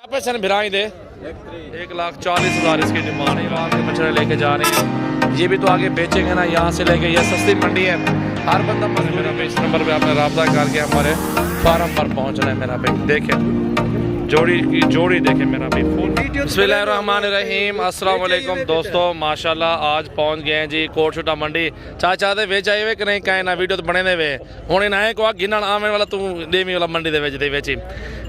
क्या पैसे भिराई दे 1,40,000 इसकी डिमांड है। वहाँ के बछड़े लेके जा रहे हैं, ये भी तो आगे बेचेंगे ना। यहाँ से लेके ये सस्ती मंडी है, हर बंदा मजदूरी में। इस नंबर पे आपने रब्ता करके हमारे फार्म पर पहुँचना है मेरा भाई। देखें जोड़ी की जोड़ी देखें मेरा भाई फुल। बिस्मिल्लाहिर्रहमानिर्रहीम, अस्सलाम वालेकुम दोस्तों। माशाल्लाह आज पहुंच गए हैं जी कोट छुटा मंडी। चाचा दे वेच आए वे कि नहीं कहे ना वीडियो तो बने वे हुणे ना है को गिनन आने वाला तू देवी वाला मंडी दे वेची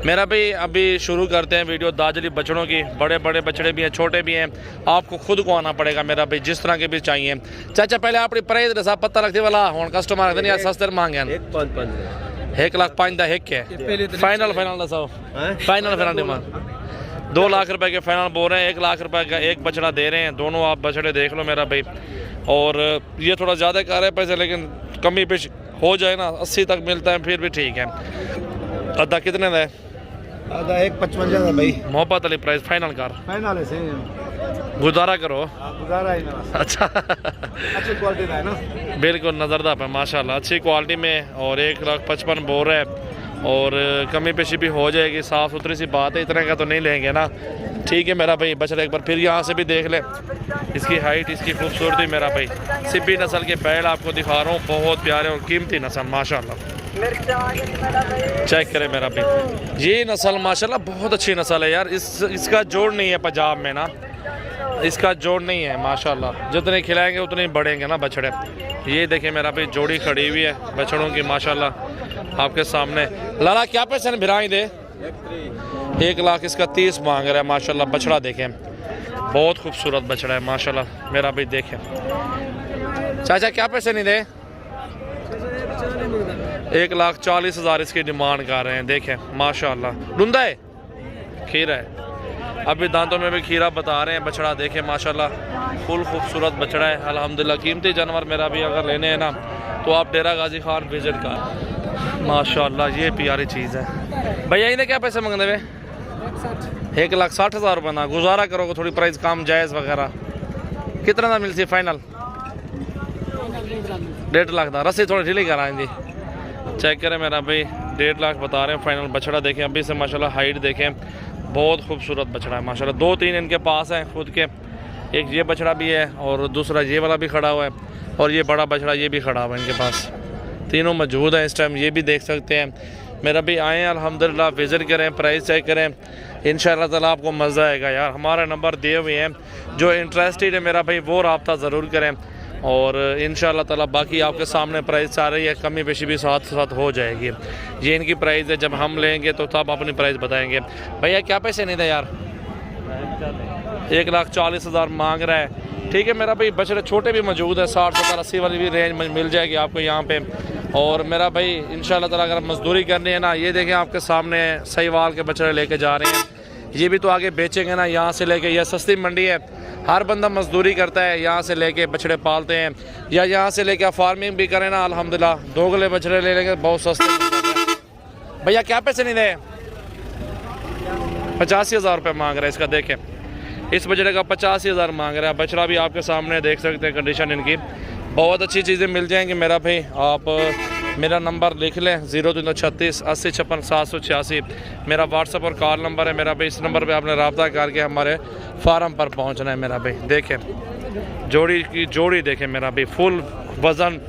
मेरा भाई। अभी शुरू करते हैं वीडियो दाजली बछड़ों की। बड़े बड़े बछड़े भी हैं, छोटे भी हैं, आपको खुद को आना पड़ेगा मेरा भाई, जिस तरह के भी चाहिए। चाचा पहले अपनी प्राइस दसा पता लगती वाला हुण कस्टमर नहीं सस्ते मांगे 1,05,000 का हिक है। फाइनल दसो फाइनल डिमांड 2 लाख रुपए के फाइनल बोल रहे हैं। 1 लाख रुपए का एक बछड़ा दे रहे हैं। दोनों आप बछड़े देख लो मेरा भाई। और ये थोड़ा ज़्यादा कर रहे हैं पैसे, लेकिन कमी पेश हो जाए ना 80 तक मिलता है फिर भी ठीक है। अद्धा कितने का है? आधा 1,55 है भाई। मोहब्बत अली प्राइस फाइनल कर, फाइनल है सही गुजारा करो। गुजारा ही ना। अच्छा अच्छी क्वालिटी का है ना, बिल्कुल नज़रदा पे माशाल्लाह अच्छी क्वालिटी में। और 1,55,000 बोल रहे हैं और कमी पेशी भी हो जाएगी, साफ़ सुथरी सी बात है। इतने का तो नहीं लेंगे ना, ठीक है मेरा भाई। बछड़ा एक बार फिर यहाँ से भी देख ले, इसकी हाइट, इसकी खूबसूरती मेरा भाई। सिब्बी नस्ल के बैल आपको दिखा रहा हूँ, बहुत प्यारे और कीमती नस्ल माशाल्लाह। चेक करें मेरा भाई, ये नस्ल माशाल्लाह बहुत अच्छी नस्ल है यार। इसका जोड़ नहीं है पंजाब में ना, इसका जोड़ नहीं है माशाल्लाह। जितने खिलाएंगे उतने बढ़ेंगे ना बछड़े। ये देखिए मेरा भाई जोड़ी खड़ी हुई है बछड़ों की माशाल्लाह आपके सामने। लाला क्या पैसे भिराई दे 1 लाख इसका 30 मांग रहा है माशाल्लाह। बछड़ा देखें, बहुत खूबसूरत बछड़ा है माशाल्लाह मेरा भाई। देखें चाचा क्या पैसे नहीं दे 1,40,000 इसकी डिमांड कर रहे हैं। देखें माशाल्लाह डूंदा है, खीरा है, अभी दांतों में भी खीरा बता रहे हैं। बछड़ा देखें माशाल्लाह फुल खूबसूरत बछड़ा है अल्हम्दुलिल्लाह। कीमती जानवर मेरा भी अगर लेने हैं ना तो आप डेरा गाजी खान विजिट कर माशाल्लाह। ये प्यारी चीज़ है भैया। इन्हें क्या पैसे मांगने वे 1,60,000 रुपये ना गुजारा करोगे, थोड़ी प्राइस कम जायज़ वगैरह कितना ना मिलती फाइनल 1.5 लाख का। रस्सी थोड़ी ढीली कराएंगे। चेक करें मेरा भाई 1.5 लाख बता रहे हैं फाइनल। बछड़ा देखें अभी से माशाल्लाह, हाइट देखें, बहुत खूबसूरत बछड़ा है माशाल्लाह। 2-3 इनके पास हैं खुद के, एक ये बछड़ा भी है और दूसरा ये वाला भी खड़ा हुआ है और ये बड़ा बछड़ा ये भी खड़ा हुआ है इनके पास। तीनों मौजूद हैं इस टाइम, ये भी देख सकते हैं मेरा भी। आएँ अल्हम्दुलिल्लाह, विज़िट करें, प्राइस चेक करें, इंशाअल्लाह ताला आपको मज़ा आएगा यार। हमारा नंबर दिए हुए हैं, जो इंटरेस्टेड है मेरा भाई वो रब्ता ज़रूर करें। और इंशाअल्लाह ताला बाकी आपके सामने प्राइस आ रही है, कमी पेशी भी साथ साथ हो जाएगी। ये इनकी प्राइस है, जब हम लेंगे तो तब अपनी प्राइस बताएंगे। भैया क्या पैसे नहीं थे यार 1,40,000 मांग रहा है। ठीक है मेरा भाई, बछड़े छोटे भी मौजूद है, 60, 70, 80 वाली भी रेंज में मिल जाएगी आपको यहाँ पे। और मेरा भाई इंशाअल्लाह ताला अगर मजदूरी करनी है ना, ये देखें आपके सामने सहीवाल के बछड़े लेके जा रहे हैं, ये भी तो आगे बेचेंगे ना। यहाँ से लेके, यह सस्ती मंडी है, हर बंदा मजदूरी करता है, यहाँ से लेके बछड़े पालते हैं या यहाँ से लेके फार्मिंग भी करें ना अल्हम्दुलिल्लाह। दोगले बछड़े ले लेंगे बहुत सस्ते। भैया क्या पैसे नहीं दे 85,000 रुपये मांग रहे हैं इसका। देखें इस बछड़े का 85,000 मांग रहा है। बछड़ा भी आपके सामने देख सकते हैं, कंडीशन इनकी बहुत अच्छी चीज़ें मिल जाएंगी मेरा भाई। आप मेरा नंबर लिख लें 0336 80 56 786 मेरा व्हाट्सअप और कॉल नंबर है मेरा भाई। इस नंबर पे आपने रब्ता करके हमारे फार्म पर पहुंचना है मेरा भाई। देखें जोड़ी की जोड़ी देखें मेरा भाई, फुल वजन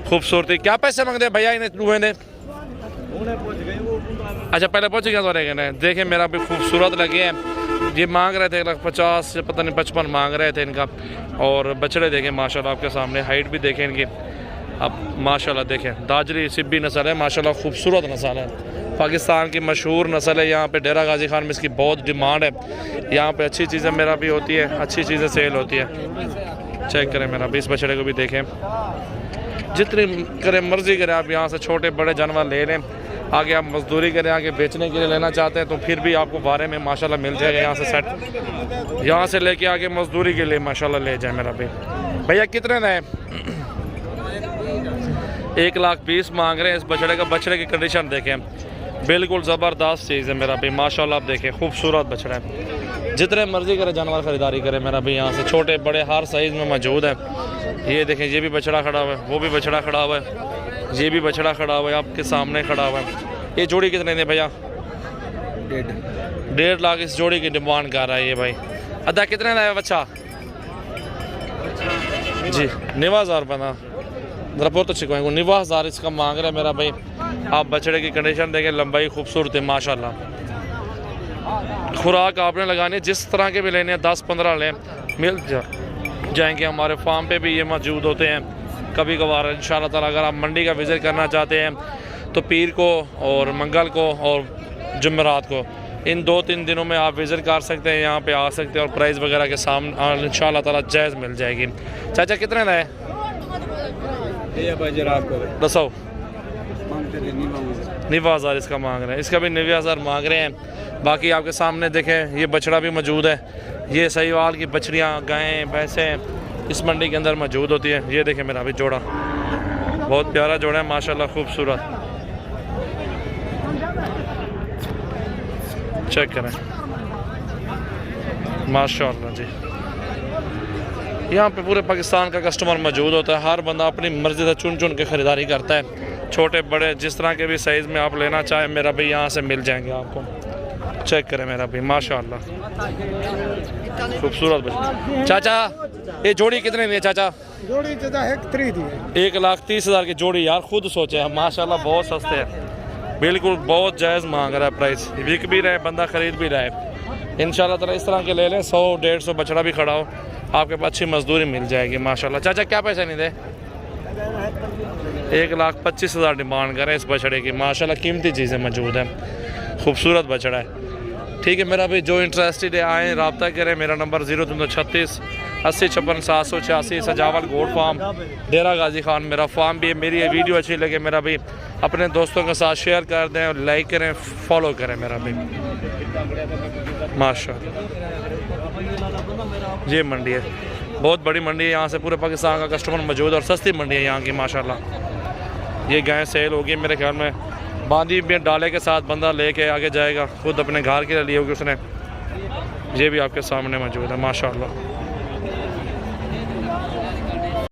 खूबसूरती। क्या पैसे मांगते भैया इन्हें हुए ने? अच्छा पहले पहुँच गया तो रहेगा। देखें मेरा भाई खूबसूरत लगे हैं, ये मांग रहे थे 1,50,000 से पता नहीं 55 मांग रहे थे इनका। और बछड़े देखें माशाल्लाह आपके सामने, हाइट भी देखें इनकी। अब माशाल्लाह देखें दाजरी सिब्बी नस्ल है माशाल्लाह, खूबसूरत नस्ल है, पाकिस्तान की मशहूर नस्ल है। यहाँ पे डेरा गाजी खान में इसकी बहुत डिमांड है। यहाँ पे अच्छी चीज़ें मेरा भी होती है, अच्छी चीज़ें सेल होती है। चेक करें मेरा भी, इस बछड़े को भी देखें, जितनी करें मर्जी करें आप यहाँ से छोटे बड़े जानवर ले लें। आगे आप मजदूरी करें, आगे बेचने के लिए लेना चाहते हैं तो फिर भी आपको बारे में माशाल्लाह मिल जाएगा। यहाँ से सेट, यहाँ से लेके आगे मजदूरी के लिए माशाल्लाह ले जाए मेरा भाई। भैया कितने का है 1,20,000 मांग रहे हैं इस बछड़े का। बछड़े की कंडीशन देखें, बिल्कुल ज़बरदस्त चीज़ है मेरा भाई माशाल्लाह। आप देखें खूबसूरत बछड़ा है, जितने मर्जी करें जानवर ख़रीदारी करें मेरा भाई। यहाँ से छोटे बड़े हर साइज़ में मौजूद है। ये देखें ये भी बछड़ा खड़ा हुआ है, वो भी बछड़ा खड़ा हुआ है, ये भी बछड़ा खड़ा हुआ है आपके सामने खड़ा हुआ है। ये जोड़ी कितने थे भैया? 1.5 लाख इस जोड़ी की डिमांड कर रहा है ये भाई। अदा कितने का है बच्चा जी? 90,000 रुपये ना ज़रा बहुत अच्छी कहूँ 90,000 इसका मांग रहा है मेरा भाई। आप बछड़े की कंडीशन देखें, लंबाई खूबसूरत है माशाल्लाह। खुराक आपने लगानी है, जिस तरह के भी लेने हैं 10-15 लें, मिल जाएंगे। हमारे फार्म पे भी ये मौजूद होते हैं कभी कभार इंशाल्लाह ताला। अगर आप मंडी का विज़िट करना चाहते हैं तो पीर को और मंगल को और जुमेरात को, इन 2-3 दिनों में आप विज़िट कर सकते हैं, यहाँ पे आ सकते हैं और प्राइस वगैरह के सामने इंशाल्लाह ताला जायज़ मिल जाएगी। चाचा कितने का है? दसो 90,000 इसका मांग रहे हैं, इसका भी 90,000 मांग रहे हैं। बाकी आपके सामने देखें ये बछड़ा भी मौजूद है। ये सहीवाल की बछड़ियाँ, गायें, भैंसें इस मंडी के अंदर मौजूद होती है। ये देखें मेरा भी जोड़ा, बहुत प्यारा जोड़ा है माशाल्लाह, खूबसूरत। चेक करें माशाल्लाह जी। यहाँ पे पूरे पाकिस्तान का कस्टमर मौजूद होता है। हर बंदा अपनी मर्ज़ी से चुन चुन के ख़रीदारी करता है। छोटे बड़े जिस तरह के भी साइज़ में आप लेना चाहें मेरा भाई यहाँ से मिल जाएंगे आपको। चेक करें मेरा भाई माशाल्लाह, खूबसूरत बच्चा। चाचा ये जोड़ी कितने दी है चाचा? जोड़ी चाचा 1,30,000 की जोड़ी यार, खुद सोचे माशाल्लाह, बहुत सस्ते हैं, बिल्कुल बहुत जायज़ मांग रहा है प्राइस। बिक भी रहे, बंदा ख़रीद भी रहा है। इंशाल्लाह ताला इस तरह के ले लें, 100-150 बछड़ा भी खड़ा हो आपके पास अच्छी मजदूरी मिल जाएगी माशाल्लाह। चाचा क्या पैसे नहीं दे? 1,25,000 डिमांड करें इस बछड़े की माशाल्लाह। कीमती चीज़ें मौजूद हैं, खूबसूरत बछड़ा है। ठीक है मेरा भाई, जो इंटरेस्टेड है आएँ, रब्ता करें। मेरा नंबर 0336 80 56 786। सजावल गोड फार्म, डेरा गाजी खान मेरा फार्म भी है। मेरी ये वीडियो अच्छी लगे मेरा भाई अपने दोस्तों के साथ शेयर कर दें, लाइक करें, फॉलो करें मेरा भाई माशाल्लाह। ये मंडी है, बहुत बड़ी मंडी है, यहाँ से पूरे पाकिस्तान का कस्टमर मौजूद है और सस्ती मंडी है यहाँ की माशाल्लाह। ये गाय सेल होगी मेरे ख्याल में, बांधी भी डाले के साथ बंदा लेके आगे जाएगा, खुद अपने घर के लिए होगी उसने। ये भी आपके सामने मौजूद है माशाल्लाह।